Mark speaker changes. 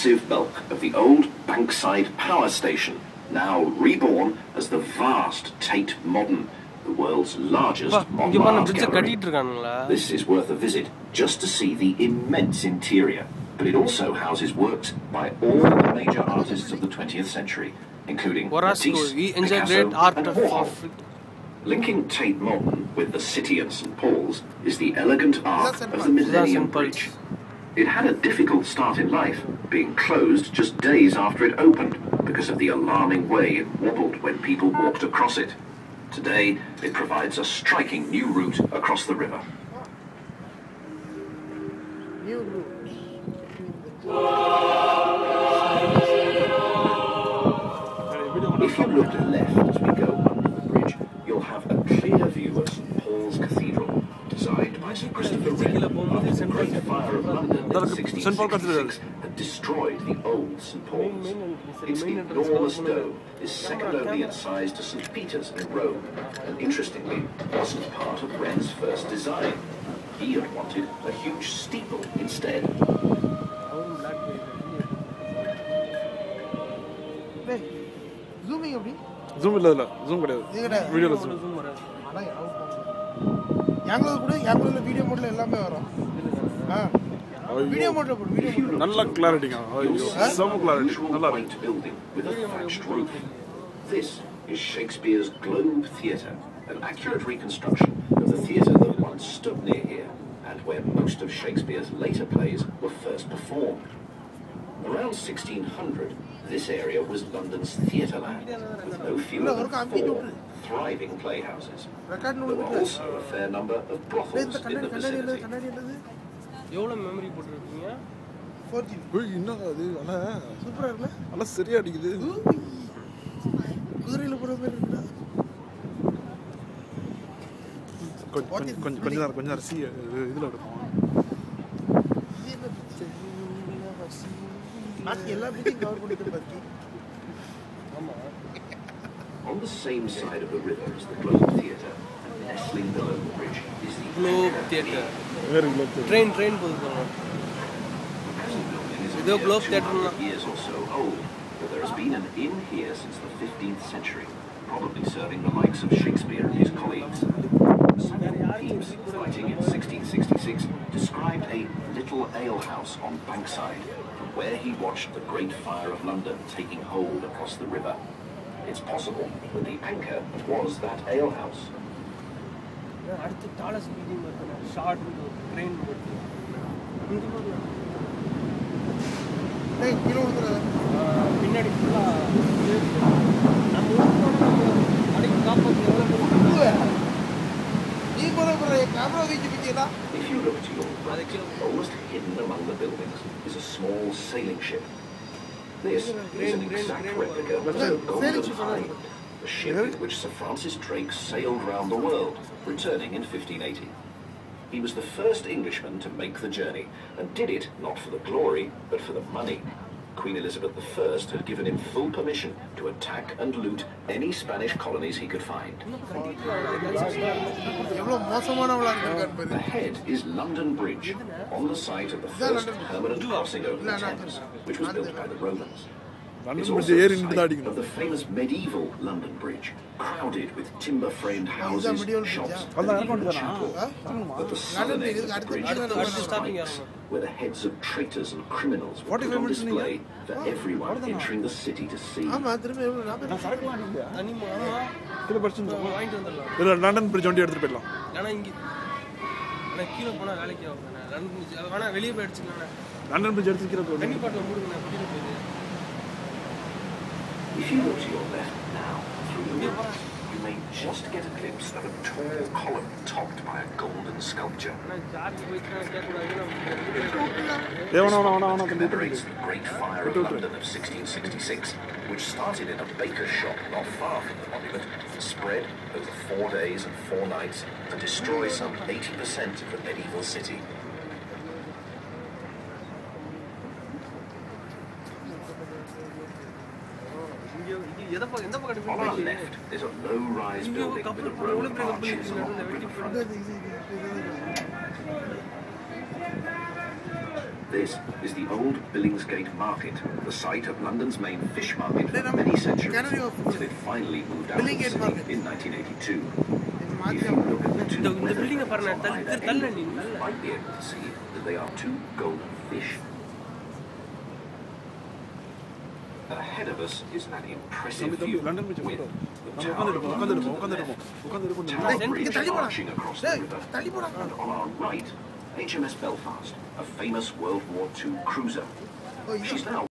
Speaker 1: massive bulk of the old Bankside power station, now reborn as the vast Tate Modern, the world's largest modern art gallery. This is worth a visit just to see the immense interior, but it also houses works by all the major artists of the 20th century, including Matisse, Picasso, and Warhol. Linking Tate Modern with the city and St. Paul's is the elegant arc of the Millennium Bridge. It had a difficult start in life, being closed just days after it opened because of the alarming way it wobbled when people walked across it. Today, it provides a striking new route across the river.
Speaker 2: New route.
Speaker 1: If you look left as we go under the bridge, you'll have a clear view of St. Paul's Cathedral, designed by Sir Christopher Wren after the Great Fire of London in 1666 had destroyed the old St. Paul's. Its enormous dome is second only in size to St. Peter's in Rome, and interestingly, wasn't part of Wren's first design. He had wanted a huge steeple instead.
Speaker 2: Zooming அப்படி
Speaker 3: zoom இல்ல zoom கிடையாது வீடியோல zoom
Speaker 2: யாங்கள கூட யாங்கள video மோட்ல எல்லாமே வரும் video மோட்ல போடு வீடியோ
Speaker 3: நல்ல கிளாரிட்டிங்க ஐயோ சம கிளாரிட்டி நல்லா இருக்கு.
Speaker 1: This is Shakespeare's Globe Theatre, an accurate reconstruction of the theatre that once stood near here and where most of Shakespeare's later plays were first performed. Around 1600, this area was London's theatreland, with no fewer than 4 thriving playhouses. There were also a fair number of brothels in the vicinity.
Speaker 4: எவ்வளவு memory போட்டுருக்கீங்க
Speaker 2: 4G
Speaker 3: ஓய் என்னங்க அது அண்ணா
Speaker 2: சூப்பரா இருக்குல
Speaker 3: அண்ணா சரியா அடிக்குது
Speaker 2: குதிரையில போற மாதிரி இருக்குடா
Speaker 3: கொஞ்ச நேரம் சி இதுல எடுப்போம்
Speaker 2: பாக்கி எல்லா பில்டிங் கவர் பண்ணிட்டு பாக்கி
Speaker 1: ஆமா. On the same side of the river as the Globe Theatre, nestling below the bridge is the
Speaker 4: Globe Theatre.
Speaker 3: Very Globe Theatre.
Speaker 4: Train போகுது.
Speaker 1: This Globe Theatre years or so old, but there has been an inn here since the 15th century, probably serving the likes of Shakespeare and his colleagues. Thames, writing in 1666, described a little alehouse on Bankside, from where he watched the Great Fire of London taking hold across the river. It's possible that the anchor was that alehouse.
Speaker 4: அடுத்து Dallas building வருது short train வருது
Speaker 2: டேய் கீழ விழுந்துற
Speaker 4: பின்னாடி ஃபுல்லா நம்ம அடிக்கு காப்பாத்து எவ்வளவு
Speaker 2: நீ போற கேமரா வீச்சு பிச்சேடா.
Speaker 1: If you look to your right, almost hidden among the buildings is a small sailing ship. This is an exact replica of the Golden Hind, the ship in which Sir Francis Drake sailed round the world, returning in 1580. He was the first Englishman to make the journey, and did it not for the glory, but for the money. Queen Elizabeth I had given him full permission to attack and loot any Spanish colonies he could find.
Speaker 2: எவ்வளவு மோசமானவளா இருக்காரு பாரு.
Speaker 1: The head is London Bridge, on the site of the first permanent crossing over the Thames, which was built by the Romans. It's also the site of the famous medieval London Bridge, crowded with timber-framed houses, shops, and even a chapel. But the southern end of the bridge was spikes, where the heads of traitors and criminals were put on display for everyone entering the city to see.
Speaker 2: ஆமா திரும்ப நான் சரக்குலாம் இல்ல
Speaker 4: அனிமா
Speaker 3: kilo percent
Speaker 4: வாங்கிட்டு வந்துடலாம்.
Speaker 3: இல்ல London bridge வண்டி எடுத்துட்டு போயிடலாம்.
Speaker 4: ஆனா இங்க ஆனா கீழ போனா வேலைக்கு ஆகும். லண்டன் பிரிட்ஜ் வேணா வெளிய போய் அடிச்சுக்கலாம்.
Speaker 3: லண்டன் பிரிட்ஜ் எடுத்து கீழ போய்
Speaker 4: தண்ணி பாட்டில மூடுங்க நான் கீழ போயிடு.
Speaker 1: If you look to your left now, through the windows, you may just get a glimpse of a tall column topped by a golden sculpture. It commemorates the Great Fire of London of 1666, which started in a baker's shop not far from the monument, spread over 4 days and 4 nights to destroy some 80% of the medieval city. On our left, there's a low-rise building with a row of arches along the riverfront. This is the old Billingsgate Market, the site of London's main fish market for many centuries, until it finally moved out of the city in 1982. If you look at the two weather on either end, you might be able to see that they are two golden fish. Ahead of us is an impressive view with the Tower of London to the left, Tower Bridge arching across the river, and on our right, HMS Belfast, a famous World War II cruiser. She's now